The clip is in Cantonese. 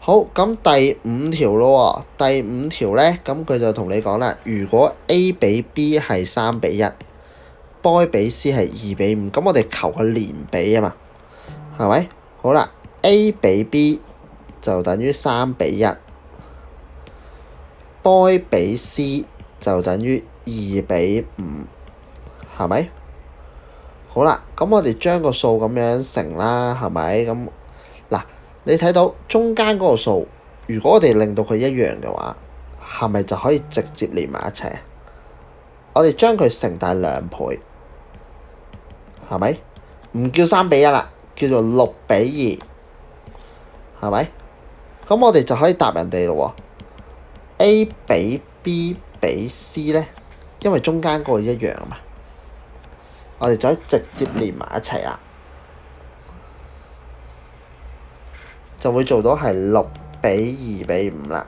好，咁第五條咯喎，第五條咧，咁佢就同你講啦，如果 A 比 B 係3:1，B 比 C 係2:5，咁我哋求個連比啊嘛，係咪？好啦 ，A 比 B 就等於3:1，B 比 C 就等於2:5，係咪？好啦，咁我哋將個數咁樣乘啦，係咪？咁嗱，你睇到中間嗰個數，如果我哋令到佢一樣嘅話，係咪就可以直接連埋一齊？我哋將佢乘大2倍，係咪？唔叫3:1啦，叫做6:2，係咪？咁我哋就可以答人哋咯喎。A 比 B 比 C 咧，因為中間嗰個一樣啊嘛，我哋就可以直接連埋一齊啦，就會做到係6:2:5啦。